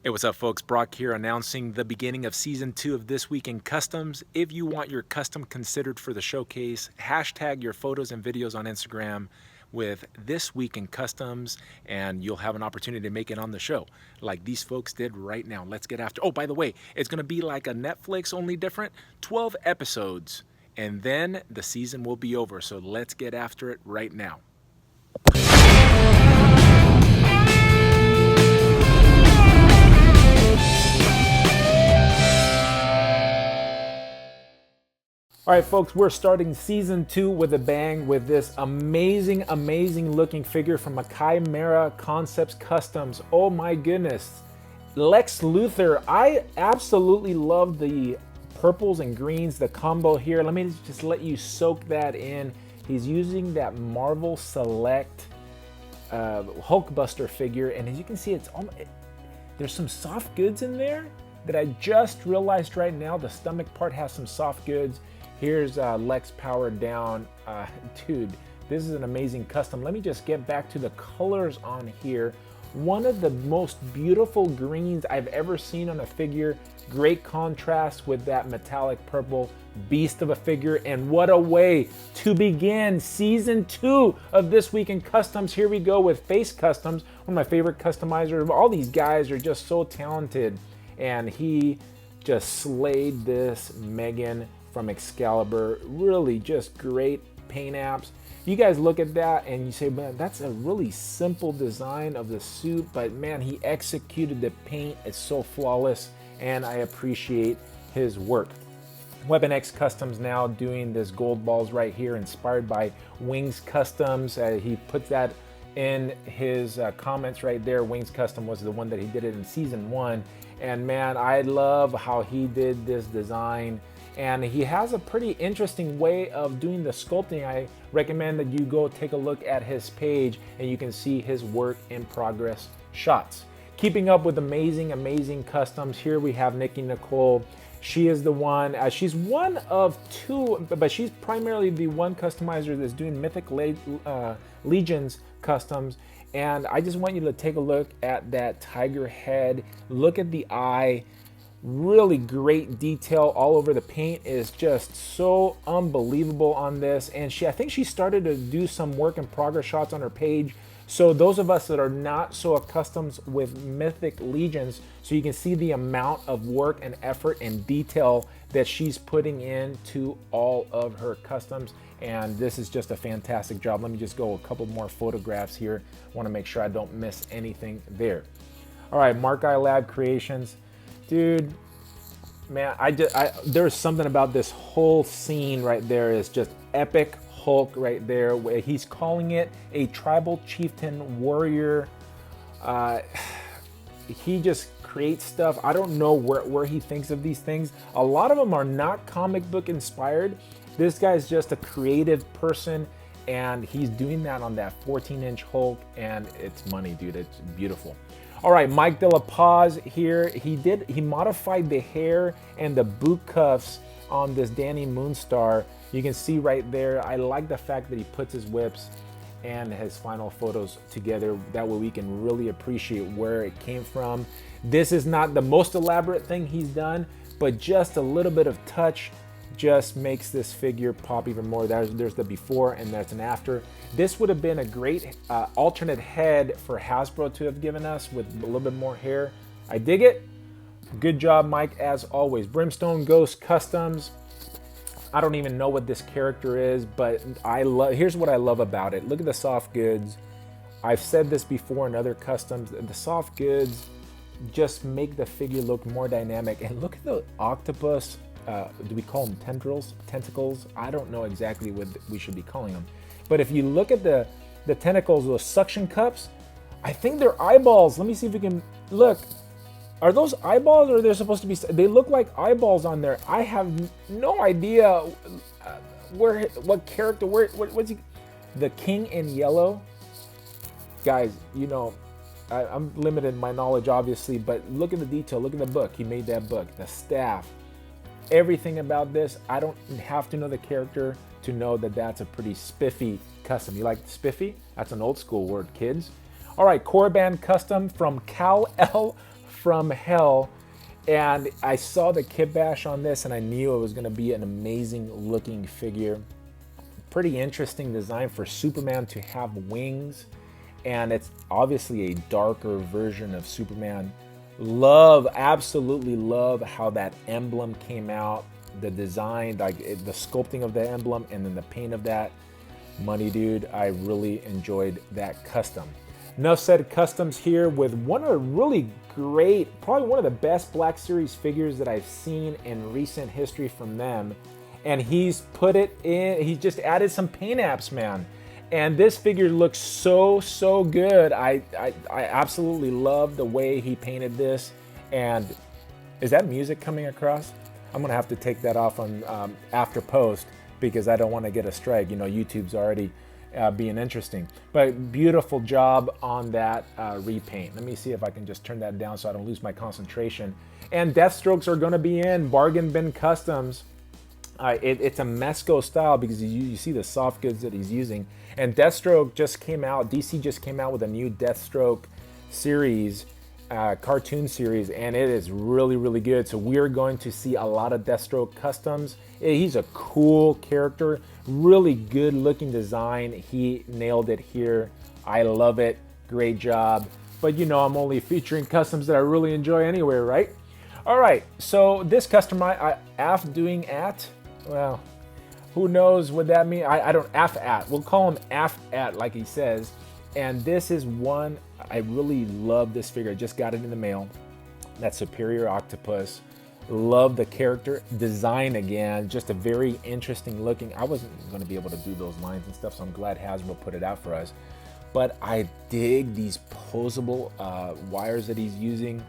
Hey, what's up, folks? Brock here announcing the beginning of season 2 of This Week in Customs. If you want your custom considered for the showcase, hashtag your photos and videos on Instagram with This Week in Customs, and you'll have an opportunity to make it on the show like these folks did right now. Let's get after. Oh, by the way, it's going to be like a Netflix, only different 12 episodes, and then the season will be over. So let's get after it right now. All right, folks, we're starting season 2 with a bang with this amazing looking figure from Chimera Concepts Customs. Oh my goodness. Lex Luthor. I absolutely love the purples and greens, the combo here. Let me just let you soak that in. He's using that Marvel Select Hulkbuster figure, and as you can see, there's some soft goods in there that I just realized right now. The stomach part has some soft goods. Here's Lex powered down. Dude, this is an amazing custom. Let me just get back to the colors on here. One of the most beautiful greens I've ever seen on a figure. Great contrast with that metallic purple beast of a figure. And what a way to begin season 2 of This Week in Customs. Here we go with Face Customs, one of my favorite customizers. All these guys are just so talented. And he just slayed this Megan from Excalibur. Really just great paint apps. You guys look at that and you say, man, that's a really simple design of the suit, but man, he executed the paint. It's so flawless, and I appreciate his work. Weapon X Customs now doing this gold balls right here, inspired by Wings Customs. He put that in his comments right there. Wings Custom was the one that he did it in season 1, and man, I love how he did this design. And he has a pretty interesting way of doing the sculpting. I recommend that you go take a look at his page and you can see his work in progress shots. Keeping up with amazing customs, here we have Nikki Nicole. She is the one, she's one of 2, but she's primarily the one customizer that's doing Mythic Legions customs. And I just want you to take a look at that tiger head. Look at the eye. Really great detail all over. The paint is just so unbelievable on this. And I think she started to do some work in progress shots on her page. So those of us that are not so accustomed with Mythic Legions, so you can see the amount of work and effort and detail that she's putting into all of her customs. And this is just a fantastic job. Let me just go a couple more photographs here. I want to make sure I don't miss anything there. All right, Mark I Lab Creations. Dude, man, there's something about this whole scene right there is just epic. Hulk right there, where he's calling it a tribal chieftain warrior. He just creates stuff. I don't know where he thinks of these things. A lot of them are not comic book inspired. This guy's just a creative person, and he's doing that on that 14-inch Hulk, and it's money, dude. It's beautiful. All right, Mike De La Paz here. He modified the hair and the boot cuffs on this Danny Moonstar. You can see right there, I like the fact that he puts his whips and his final photos together. That way we can really appreciate where it came from. This is not the most elaborate thing he's done, but just a little bit of touch just makes this figure pop even more. There's the before and that's an after. This would have been a great alternate head for Hasbro to have given us with a little bit more hair. I dig it. Good job, Mike, as always. Brimstone Ghost Customs. I don't even know what this character is, but here's what I love about it. Look at the soft goods. I've said this before in other customs. The soft goods just make the figure look more dynamic. And look at the octopus. Do we call them tendrils? Tentacles? I don't know exactly what we should be calling them. But if you look at the tentacles, those suction cups, I think they're eyeballs. Let me see if we can look. Are those eyeballs, or they're supposed to be? They look like eyeballs on there. I have no idea what character, what's he? The King in Yellow. Guys, you know, I'm limited in my knowledge, obviously, but look at the detail. Look at the book. He made that book. The staff. Everything about this. I don't have to know the character to know that that's a pretty spiffy custom. You like spiffy? That's an old school word, kids. All right, Korriban Custom from Kal-El from hell. And I saw the kit bash on this and I knew it was going to be an amazing looking figure. Pretty interesting design for Superman to have wings. And it's obviously a darker version of Superman. Absolutely love how that emblem came out. The design, like the sculpting of the emblem and then the paint of that. Money, dude, I really enjoyed that custom. Enough said customs here with one of the really great, probably one of the best Black Series figures that I've seen in recent history from them. And he's put it in, he just added some paint apps, man. And this figure looks so good. I absolutely love the way he painted this. And is that music coming across? I'm gonna have to take that off on after post because I don't want to get a strike. You know, YouTube's already being interesting. But beautiful job on that repaint. Let me see if I can just turn that down so I don't lose my concentration. And Deathstrokes are gonna be in Bargain Bin Customs. It's a Mesco style because you see the soft goods that he's using. And Deathstroke just came out, DC just came out with a new Deathstroke series, cartoon series, and it is really good. So we're going to see a lot of Deathstroke customs. He's a cool character, really good looking design. He nailed it here. I love it, great job. But you know, I'm only featuring customs that I really enjoy anyway, right? All right, so this custom, well, who knows what that means? I don't, we'll call him AF-AT like he says. And this is one, I really love this figure. I just got it in the mail. That Superior Octopus. Love the character design again. Just a very interesting looking. I wasn't gonna be able to do those lines and stuff, so I'm glad Hasbro put it out for us. But I dig these posable wires that he's using.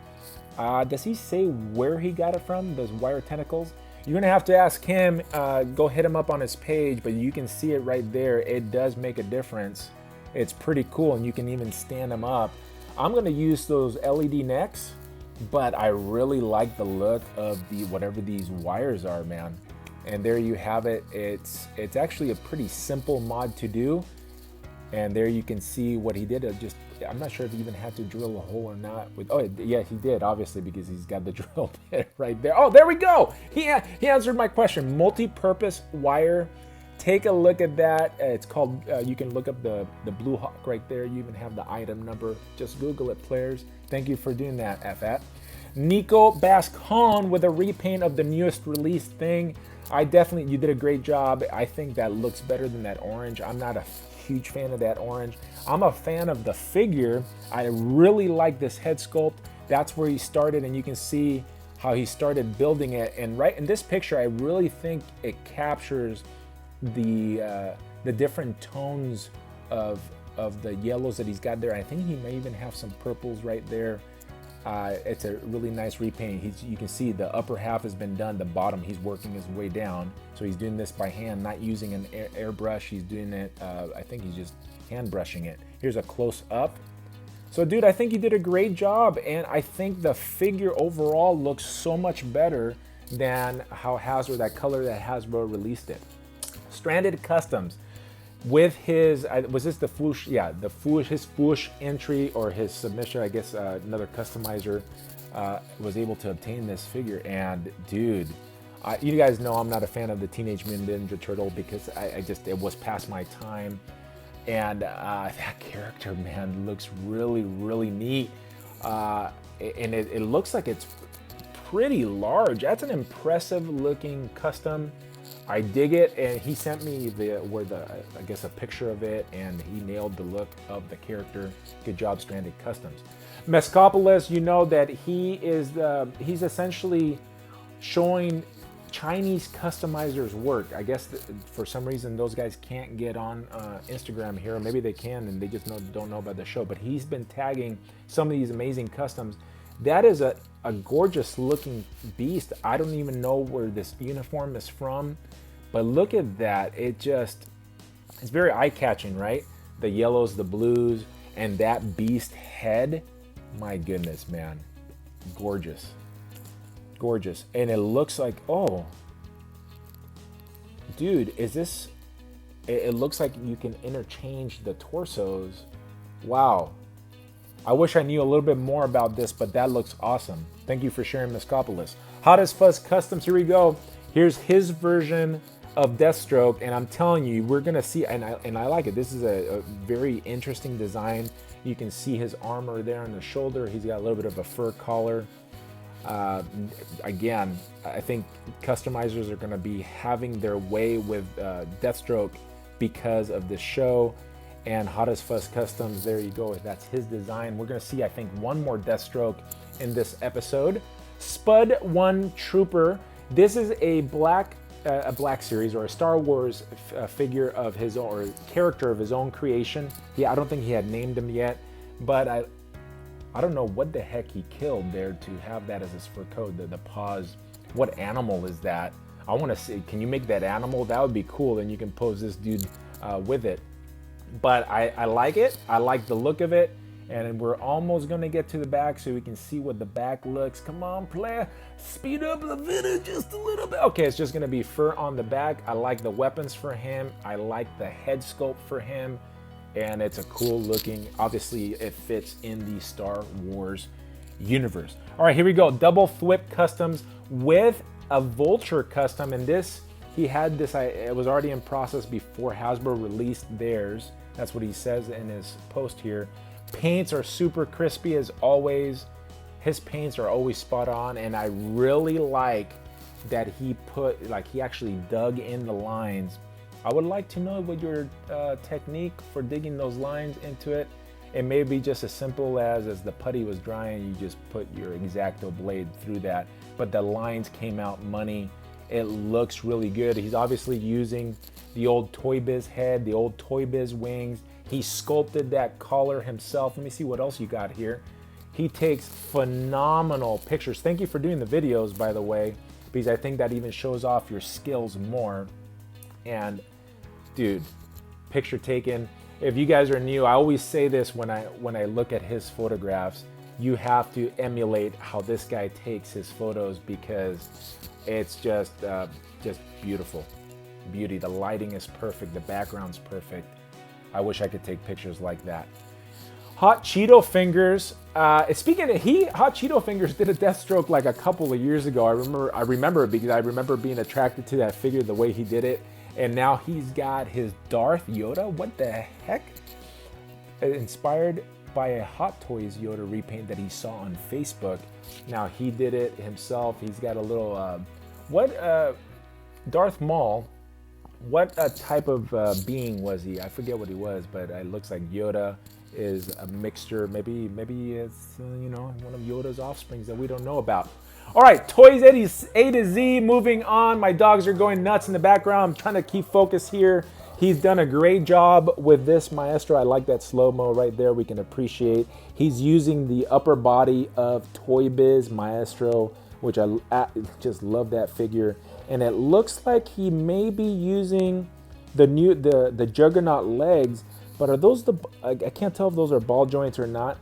Does he say where he got it from, those wire tentacles? You're gonna have to ask him, go hit him up on his page, but you can see it right there. It does make a difference. It's pretty cool, and you can even stand them up. I'm gonna use those LED necks, but I really like the look of whatever these wires are, man. And there you have it. It's actually a pretty simple mod to do. And there you can see what he did. I'm not sure if he even had to drill a hole or not. Oh yeah, he did, obviously, because he's got the drill bit right there. Oh, there we go. He answered my question. Multi-purpose wire. Take a look at that. It's called, you can look up the Blue Hawk right there. You even have the item number. Just Google it, players. Thank you for doing that, AF-AT. Nico Bascon with a repaint of the newest release thing. You did a great job. I think that looks better than that orange. I'm not a huge fan of that orange. I'm a fan of the figure. I really like this head sculpt. That's where he started, and you can see how he started building it. And right in this picture, I really think it captures the different tones of the yellows that he's got there. I think he may even have some purples right there. It's a really nice repaint. You can see the upper half has been done. The bottom, he's working his way down. So he's doing this by hand, not using an airbrush. He's doing it, I think he's just hand brushing it. Here's a close up. So dude, I think you did a great job. And I think the figure overall looks so much better than how that color that Hasbro released it. Stranded Customs. With his, was this the Fwoosh? Yeah, his Fwoosh entry or his submission, I guess another customizer was able to obtain this figure. And dude, you guys know I'm not a fan of the Teenage Mutant Ninja Turtle because it was past my time. And that character, man, looks really neat. And it looks like it's pretty large. That's an impressive looking custom. I dig it, and he sent me I guess a picture of it, and he nailed the look of the character. Good job, Stranded Customs. Mescopolis, you know that he's essentially showing Chinese customizers' work. I guess for some reason those guys can't get on Instagram here. Maybe they can, and they just don't know about the show. But he's been tagging some of these amazing customs. That is a gorgeous looking beast. I don't even know where this uniform is from, but look at that. It's very eye-catching, right? The yellows, the blues, and that beast head. My goodness, man. Gorgeous. Gorgeous. And it looks like, oh, dude, it looks like you can interchange the torsos. Wow. I wish I knew a little bit more about this, but that looks awesome. Thank you for sharing, Miskopolis. Hot as Fuzz Customs, here we go. Here's his version of Deathstroke, and I'm telling you, we're gonna see, and I like it. This is a very interesting design. You can see his armor there on the shoulder. He's got a little bit of a fur collar. Again, I think customizers are gonna be having their way with Deathstroke because of this show. And Hot as Fuzz Customs, there you go. That's his design. We're gonna see, I think, one more Deathstroke in this episode. Spud One Trooper. This is a black series or a Star Wars figure of his own, or character of his own creation. Yeah, I don't think he had named him yet, but I don't know what the heck he killed there to have that as his fur coat. The paws. What animal is that? I want to see. Can you make that animal? That would be cool. And you can pose this dude with it. But I like it. I like the look of it. And we're almost going to get to the back so we can see what the back looks. Come on, player. Speed up the video just a little bit. Okay, it's just going to be fur on the back. I like the weapons for him. I like the head sculpt for him. And it's a cool looking, obviously it fits in the Star Wars universe. All right, here we go. Double Thwip Customs with a Vulture custom. And this, he had this, it was already in process before Hasbro released theirs. That's what he says in his post here. Paints are super crispy as always. His paints are always spot on, and I really like that he actually dug in the lines. I would like to know what your technique for digging those lines into it. It may be just as simple as the putty was drying, you just put your X-Acto blade through that, but the lines came out money. It looks really good. He's obviously using the old Toy Biz head, the old Toy Biz wings. He sculpted that collar himself. Let me see what else you got here. He takes phenomenal pictures. Thank you for doing the videos, by the way, because I think that even shows off your skills more. And dude, picture taken. If you guys are new, I always say this when I look at his photographs, you have to emulate how this guy takes his photos because it's just beautiful. Beauty. The lighting is perfect. The background's perfect. I wish I could take pictures like that. Hot Cheeto Fingers. Speaking of, Hot Cheeto Fingers did a Deathstroke like a couple of years ago. I remember it because I remember being attracted to that figure, the way he did it. And now he's got his Darth Yoda. What the heck? Inspired by a Hot Toys Yoda repaint that he saw on Facebook. Now he did it himself. He's got a little, Darth Maul. What type of being was he? I forget what he was, but it looks like Yoda is a mixture. Maybe it's one of Yoda's offsprings that we don't know about. All right, Toys A to Z. Moving on. My dogs are going nuts in the background. I'm trying to keep focus here. He's done a great job with this Maestro. I like that slow-mo right there. We can appreciate. He's using the upper body of Toy Biz Maestro, which I just love that figure. And it looks like he may be using the Juggernaut legs, but are those I can't tell if those are ball joints or not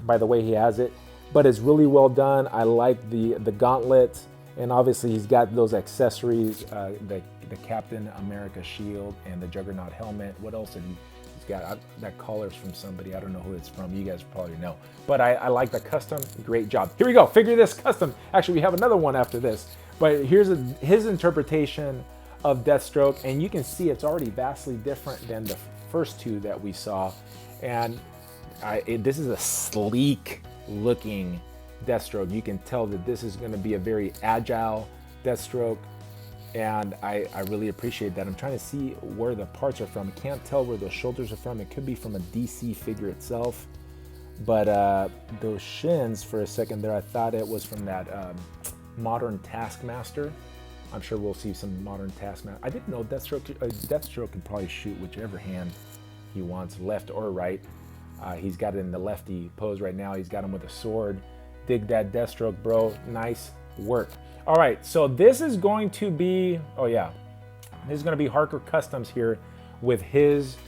by the way he has it, but it's really well done. I like the gauntlets, and obviously he's got those accessories, the Captain America shield and the Juggernaut helmet. What else did he's got? That collar's from somebody. I don't know who it's from. You guys probably know, but I like the custom. Great job. Here we go. Figure this custom. Actually, we have another one after this. But here's his interpretation of Deathstroke, and you can see it's already vastly different than the first two that we saw. And this is a sleek looking Deathstroke. You can tell that this is going to be a very agile Deathstroke, and I really appreciate that. I'm trying to see where the parts are from. I can't tell where the shoulders are from. It could be from a DC figure itself, but those shins, for a second there, I thought it was from that Modern Taskmaster. I'm sure we'll see some Modern Taskmaster. I didn't know Deathstroke can probably shoot whichever hand he wants, left or right. He's got it in the lefty pose right now. He's got him with a sword. Dig that Deathstroke, bro. Nice work. All right, so this is going to be, this is going to be Harker Customs here with his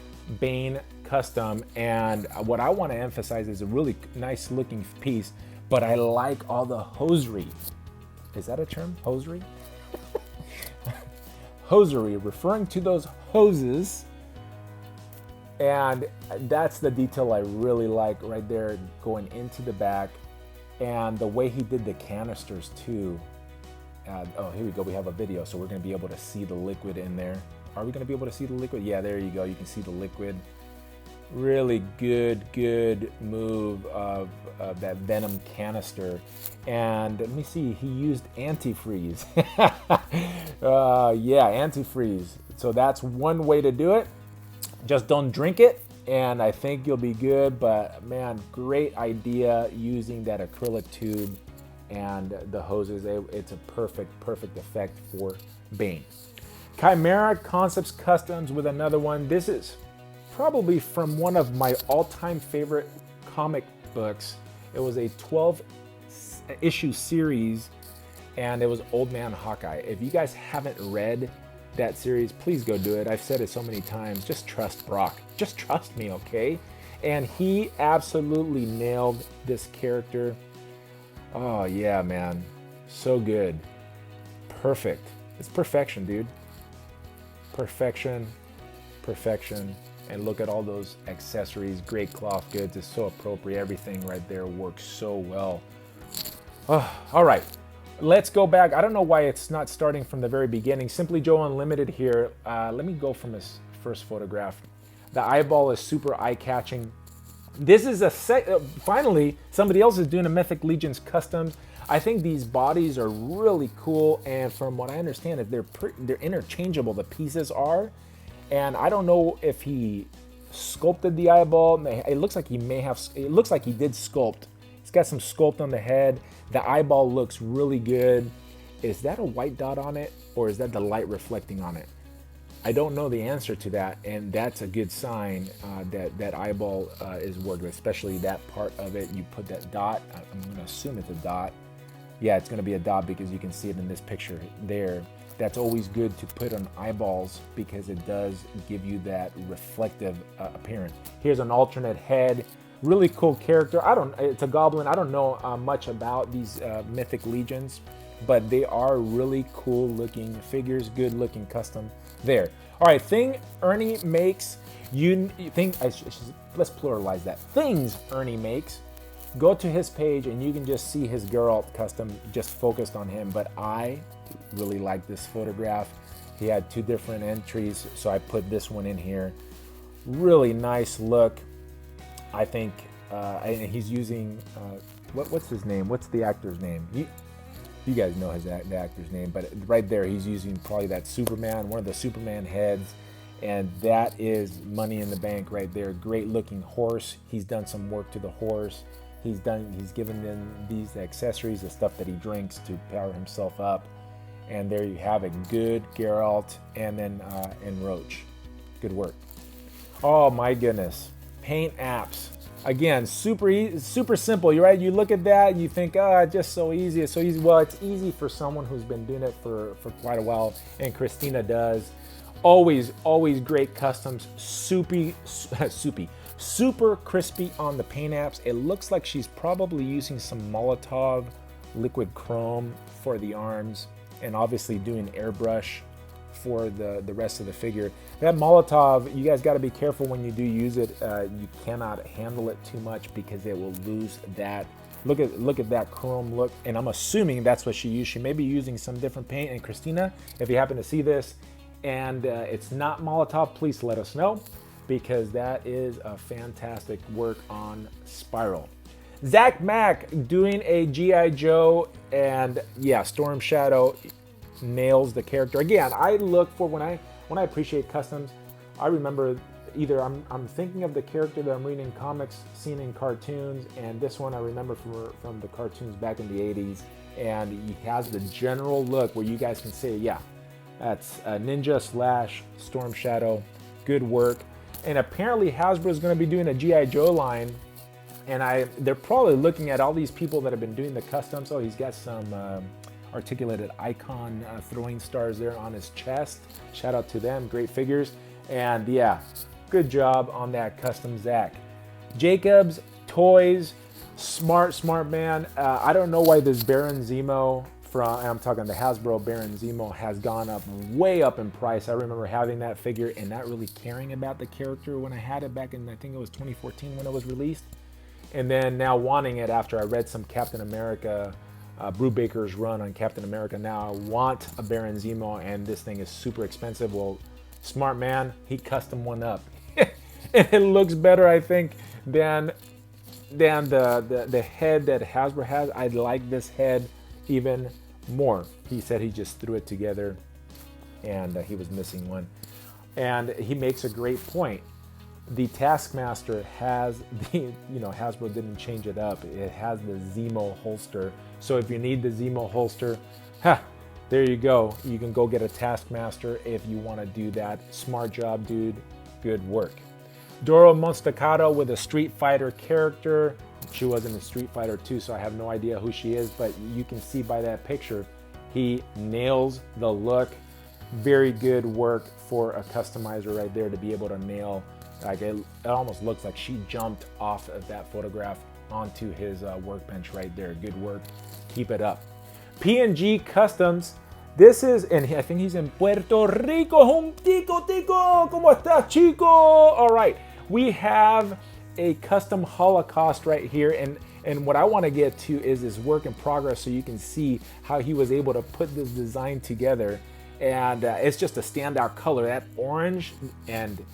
Bane custom. And what I want to emphasize is a really nice looking piece, but I like all the hosiery. Is that a term? Hosiery? Hosiery, referring to those hoses And that's the detail I really like right there, going into the back. And the way he did the canisters too. Oh, here we go. We have a video, so we're going to be able to see the liquid in there. Are we going to be able to see the liquid? Yeah, there you go. You can see the liquid. Really good move of that Venom canister. And let me see, he used antifreeze. Yeah, antifreeze. So that's one way to do it. Just don't drink it, and I think you'll be good. But man, great idea using that acrylic tube and the hoses. It's a perfect effect for Bane. Chimera Concepts Customs with another one. This is probably from one of my all-time favorite comic books. It was a 12-issue series, and it was Old Man Hawkeye. If you guys haven't read that series, please go do it. I've said it so many times. Just trust Brock. Just trust me, okay? And he absolutely nailed this character. Oh yeah, man. So good. Perfect. It's perfection, dude. Perfection. And look at all those accessories. Great cloth goods. It's so appropriate. Everything right there works so well. Oh, all right. Let's go back. I don't know why it's not starting from the very beginning. Simply Joe Unlimited here. Let me go from his first photograph. The eyeball is super eye-catching. This is finally, somebody else is doing a Mythic Legions customs. I think these bodies are really cool, and from what I understand, they're interchangeable, the pieces are. And I don't know if he sculpted the eyeball. It looks like he did sculpt. He's got some sculpt on the head. The eyeball looks really good. Is that a white dot on it, or is that the light reflecting on it? I don't know the answer to that, and that's a good sign that eyeball is worked with, especially that part of it. You put that dot. I'm going to assume it's a dot. Yeah, it's going to be a dot because you can see it in this picture there. That's always good to put on eyeballs because it does give you that reflective appearance. Here's an alternate head. Really cool character. It's a goblin. I don't know much about these Mythic Legions, but they are really cool looking figures, good looking custom there. All right, thing Ernie makes. Let's pluralize that. Things Ernie makes. Go to his page and you can just see his Geralt custom just focused on him. But I really like this photograph. He had two different entries, so I put this one in here. Really nice look. I think, and he's using, what's his name? What's the actor's name? You guys know the actor's name, but right there he's using probably that Superman, one of the Superman heads, and that is money in the bank right there. Great looking horse. He's done some work to the horse. He's given them these accessories, the stuff that he drinks to power himself up. And there you have it. Good Geralt and then and Roach. Good work. Oh my goodness. Paint apps. Again, super simple. You're right. You look at that and you think, just so easy. It's so easy. Well, it's easy for someone who's been doing it for quite a while, and Christina does. Always great customs. Super crispy on the paint apps. It looks like she's probably using some Molotov liquid chrome for the arms, and obviously doing airbrush for the rest of the figure. That Molotov, you guys got to be careful when you do use it. You cannot handle it too much because it will lose that. Look at that chrome look, and I'm assuming that's what she used. She may be using some different paint. And Christina, if you happen to see this and it's not Molotov, please let us know, because that is a fantastic work on Spiral. Zach Mack doing a G.I. Joe, and yeah, Storm Shadow nails the character. Again, I look for when I appreciate customs, I remember either I'm thinking of the character that I'm reading comics, seen in cartoons, and this one I remember from the cartoons back in the 80s, and he has the general look where you guys can say, yeah, that's a Ninja / Storm Shadow. Good work. And apparently Hasbro is going to be doing a G.I. Joe line, and they're probably looking at all these people that have been doing the customs. Oh, he's got some articulated icon throwing stars there on his chest. Shout out to them, great figures. And yeah, good job on that custom, Zach. Jacobs Toys, smart man. I don't know why this Baron Zemo I'm talking the Hasbro Baron Zemo, has gone up way up in price. I remember having that figure and not really caring about the character when I had it back in, I think it was 2014 when it was released. And then now wanting it after I read some Captain America, Brubaker's run on Captain America. Now I want a Baron Zemo, and this thing is super expensive. Well, smart man, he custom one up. And it looks better, I think, than the head that Hasbro has. I like this head even more. He said he just threw it together and he was missing one. And he makes a great point. The Taskmaster has the, Hasbro didn't change it up. It has the Zemo holster. So if you need the Zemo holster, there you go. You can go get a Taskmaster if you want to do that. Smart job, dude. Good work. Doro Monstacado with a Street Fighter character. She was in the Street Fighter 2, so I have no idea who she is, but you can see by that picture, he nails the look. Very good work for a customizer right there to be able to nail. Like it almost looks like she jumped off of that photograph onto his workbench right there. Good work. Keep it up. P&G Customs. This is, and I think he's in Puerto Rico. Tico, ¿cómo estás, chico? All right, we have a custom Holocaust right here, and what I want to get to is his work in progress, so you can see how he was able to put this design together. And it's just a standout color, that orange, and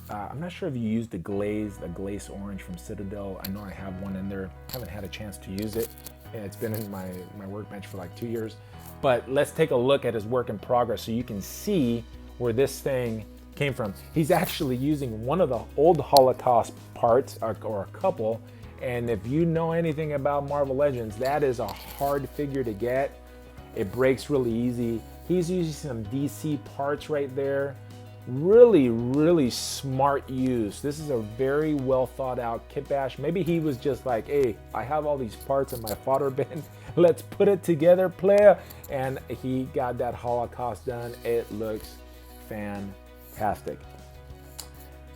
I'm not sure if you used the glaze orange from Citadel. I know I have one in there. Haven't had a chance to use it. It's been in my workbench for like 2 years. But let's take a look at his work in progress so you can see where this thing came from. He's actually using one of the old Holocaust parts, or a couple. And if you know anything about Marvel Legends, that is a hard figure to get. It breaks really easy. He's using some DC parts right there. Really, really smart use. This is a very well thought out kit bash. Maybe he was just like, hey, I have all these parts in my fodder bin. Let's put it together, player. And he got that Holocaust done. It looks fantastic.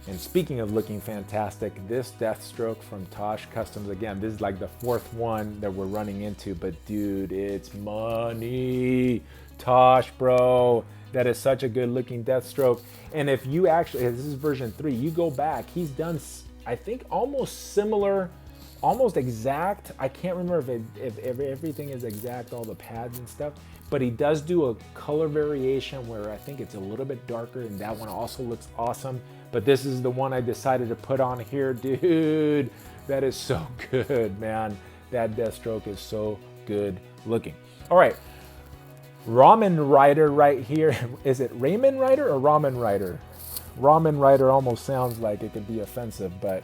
And speaking of looking fantastic, this Deathstroke from Tosh Customs, again, this is like the fourth one that we're running into, but dude, it's money. Tosh, bro. That is such a good looking Deathstroke. And if you actually, this is version 3, you go back, he's done, I think, almost similar, almost exact. I can't remember if everything is exact, all the pads and stuff, but he does do a color variation where I think it's a little bit darker, and that one also looks awesome. But this is the one I decided to put on here, dude. That is so good, man. That Deathstroke is so good looking. All right. Ramen Rider right here. Is it Ramen Rider or Ramen Rider? Ramen Rider almost sounds like it could be offensive, but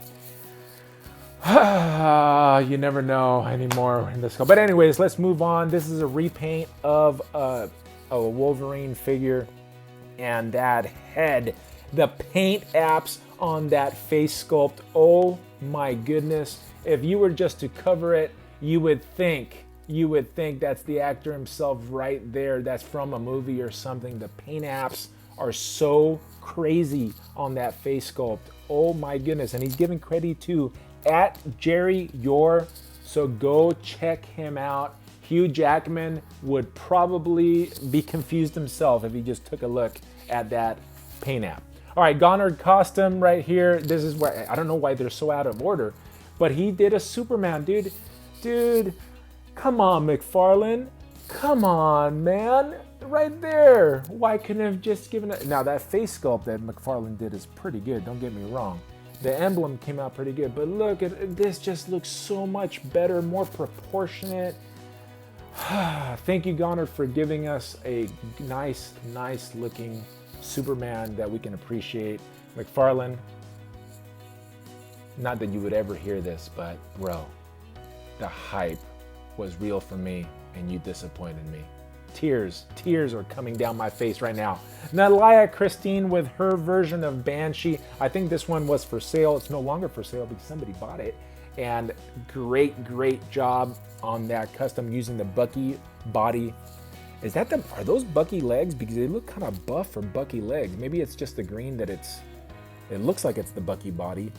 you never know anymore in this. But anyways, let's move on. This is a repaint of a Wolverine figure, and that head, the paint apps on that face sculpt. Oh my goodness. If you were just to cover it, you would think that's the actor himself right there. That's from a movie or something. The paint apps are so crazy on that face sculpt. Oh my goodness. And he's giving credit to @JerryYore. So go check him out. Hugh Jackman would probably be confused himself if he just took a look at that paint app. All right, Gonard Custom right here. This is where, I don't know why they're so out of order, but he did a Superman, dude. Come on, McFarlane. Come on, man. Right there. Why couldn't I have just given it? Now, that face sculpt that McFarlane did is pretty good. Don't get me wrong. The emblem came out pretty good. But look, this just looks so much better, more proportionate. Thank you, Gonard, for giving us a nice looking Superman that we can appreciate. McFarlane, not that you would ever hear this, but bro, the hype was real for me, and you disappointed me. Tears are coming down my face right now. Nalia Christine with her version of Banshee. I think this one was for sale. It's no longer for sale because somebody bought it. And great job on that custom using the Bucky body. Are those Bucky legs? Because they look kind of buff for Bucky legs. Maybe it's just the green that it looks like it's the Bucky body.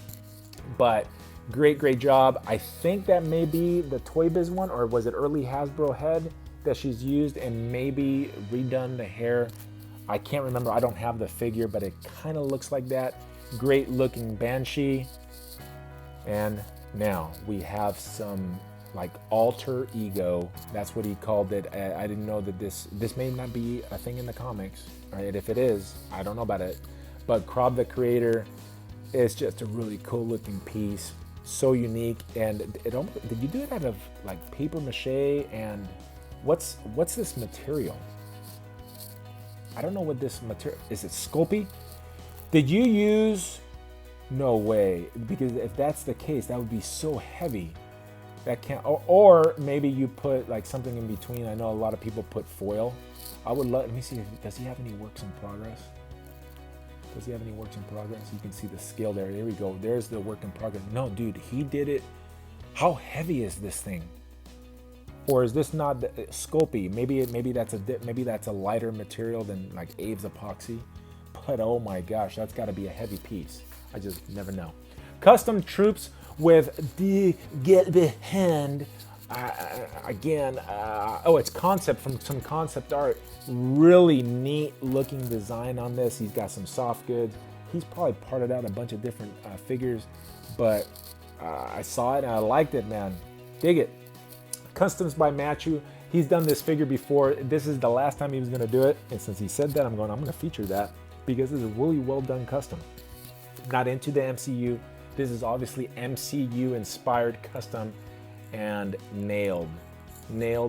But great job. I think that may be the Toy Biz one, or was it early Hasbro head? that she's used and maybe redone the hair. I can't remember. I don't have the figure, but it kind of looks like that. Great looking Banshee. And now we have some like alter ego. That's what he called it. I didn't know that this may not be a thing in the comics. Right? If it is, I don't know about it. But Krob the Creator is just a really cool looking piece. So unique. And it almost, did you do it out of like paper mache? And what's this material? I don't know what this material is. It Sculpey? Did you use? No way, because if that's the case, that would be so heavy. That can't. Or maybe you put like something in between. I know a lot of people put foil. I would love. Let me see. Does he have any works in progress? Does he have any works in progress? You can see the scale there. There we go. There's the work in progress. No, dude, he did it. How heavy is this thing? Or is this not Sculpey? Maybe that's a lighter material than like Abe's epoxy. But oh my gosh, that's got to be a heavy piece. I just never know. Custom troops with the get behind. Again, it's concept from some concept art. Really neat looking design on this. He's got some soft goods. He's probably parted out a bunch of different figures, but I saw it and I liked it, man. Dig it. Customs by Machu. He's done this figure before. This is the last time he was going to do it, and since he said that, I'm going to feature that because it's a really well done custom. Not into the MCU. This is obviously MCU inspired custom and nailed. It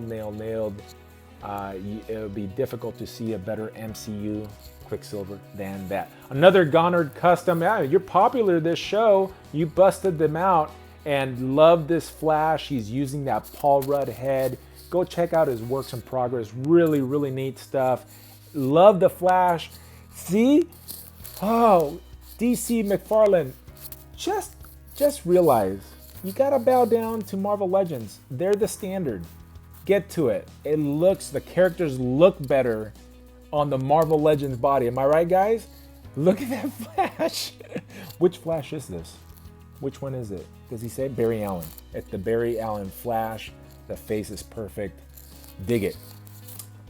would be difficult to see a better MCU Quicksilver than that. Another Gonard custom. Yeah, you're popular this show. You busted them out and love this Flash. He's using that Paul Rudd head. Go check out his works in progress. Really, really neat stuff. Love the Flash. See? Oh, DC McFarlane, just realize you gotta bow down to Marvel Legends. They're the standard. Get to it. The characters look better on the Marvel Legends body. Am I right, guys? Look at that Flash. Which Flash is this? Which one is it? Does he say Barry Allen? It's the Barry Allen Flash. The face is perfect. Dig it.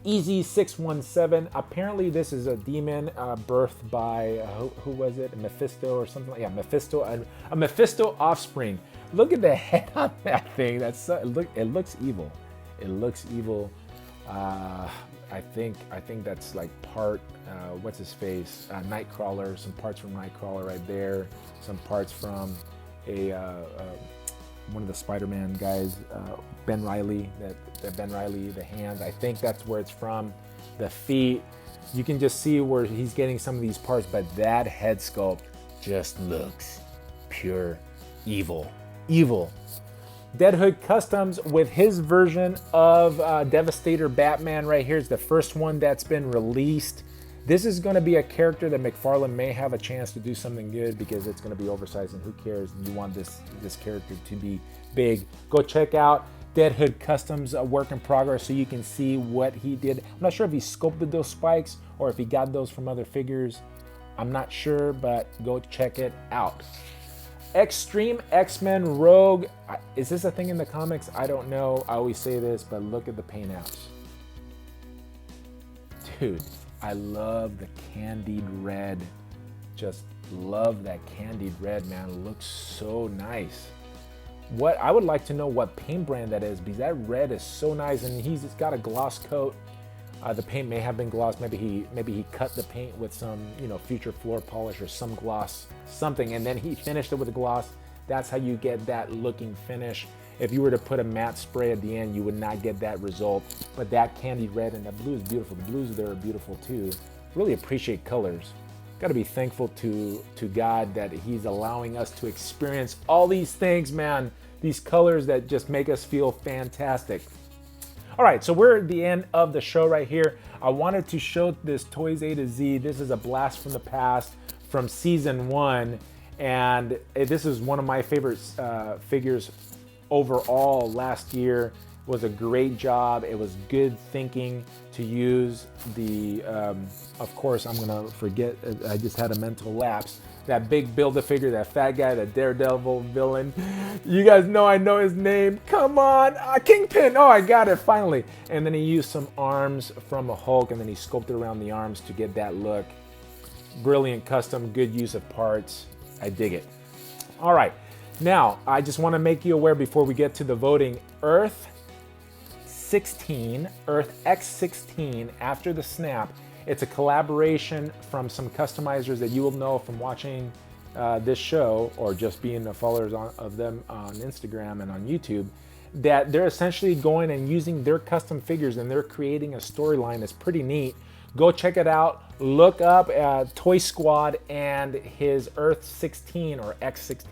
Easy617. Apparently this is a demon birthed by who was it? Mephisto or something like Mephisto. A Mephisto offspring. Look at the head on that thing. It looks evil. It looks evil. I think that's like part what's his face? Nightcrawler. Some parts from Nightcrawler right there. Some parts from one of the Spider-Man guys, Ben Reilly, that Ben Reilly, the hands, I think that's where it's from. The feet, you can just see where he's getting some of these parts, but that head sculpt just looks pure evil. Dead Hood Customs with his version of Devastator Batman right here is the first one that's been released. This is going to be a character that McFarlane may have a chance to do something good because it's going to be oversized, and who cares? You want this character to be big. Go check out Dead Hood Customs, a work in progress, so you can see what he did. I'm not sure if he sculpted those spikes or if he got those from other figures. I'm not sure, but go check it out. Extreme X-Men Rogue. Is this a thing in the comics? I don't know. I always say this, but look at the paint apps. Dude. I love the candied red. Just love that candied red, man. It looks so nice. What I would like to know what paint brand that is, because that red is so nice, and he's got a gloss coat. The paint may have been gloss. Maybe he cut the paint with some, future floor polish or some gloss, something, and then he finished it with a gloss. That's how you get that looking finish. If you were to put a matte spray at the end, you would not get that result. But that candied red and that blue is beautiful. The blues there are beautiful too. Really appreciate colors. Got to be thankful to God that he's allowing us to experience all these things, man. These colors that just make us feel fantastic. All right, so we're at the end of the show right here. I wanted to show this Toys A to Z. This is a blast from the past from season 1. And this is one of my favorite figures overall last year. was a great job. It was good thinking to use the, of course, I'm gonna forget, I just had a mental lapse. That big Build-A-Figure, that fat guy, that Daredevil villain. You guys know I know his name. Come on, Kingpin. Oh, I got it finally. And then he used some arms from a Hulk, and then he sculpted around the arms to get that look. Brilliant custom, good use of parts. I dig it. All right, now I just want to make you aware before we get to the voting. Earth X16 after the snap. It's a collaboration from some customizers that you will know from watching this show or just being the followers of them on Instagram and on YouTube, that they're essentially going and using their custom figures and they're creating a storyline that's pretty neat. Go check it out. Look up Toy Squad and his Earth 16 or X16.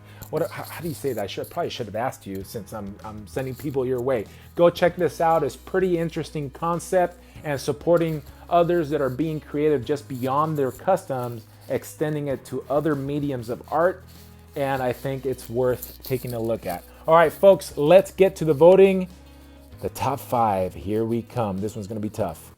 How do you say that? Probably should have asked you since I'm sending people your way. Go check this out. It's pretty interesting concept and supporting others that are being creative just beyond their customs, extending it to other mediums of art. And I think it's worth taking a look at. All right, folks, let's get to the voting. The top 5, here we come. This one's gonna be tough.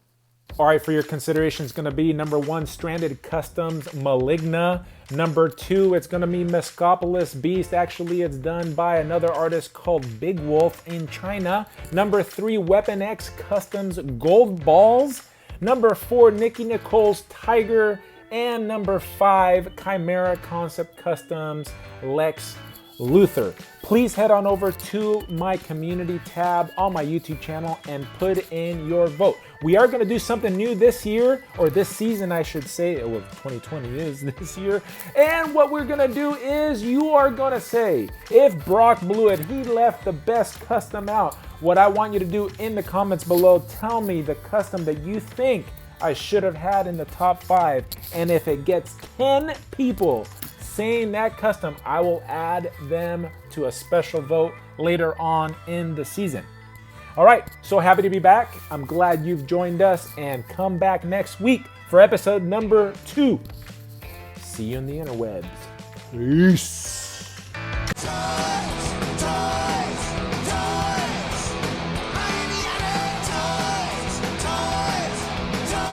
All right, for your consideration, it's gonna be number 1, Stranded Customs Maligna. Number 2, it's gonna be Mescopolis Beast. Actually, it's done by another artist called Big Wolf in China. Number 3, Weapon X Customs Gold Balls. Number 4, Nikki Nicole's Tiger. And number 5, Chimera Concept Customs Lex Luthor. Please head on over to my community tab on my YouTube channel and put in your vote. We are going to do something new this year, or this season I should say. Well, 2020 is this year. And what we're going to do is you are going to say, if Brock blew it, he left the best custom out. What I want you to do in the comments below, tell me the custom that you think I should have had in the top 5. And if it gets 10 people saying that custom, I will add them to a special vote later on in the season. All right, so happy to be back. I'm glad you've joined us, and come back next week for episode number 2. See you in the interwebs. Peace.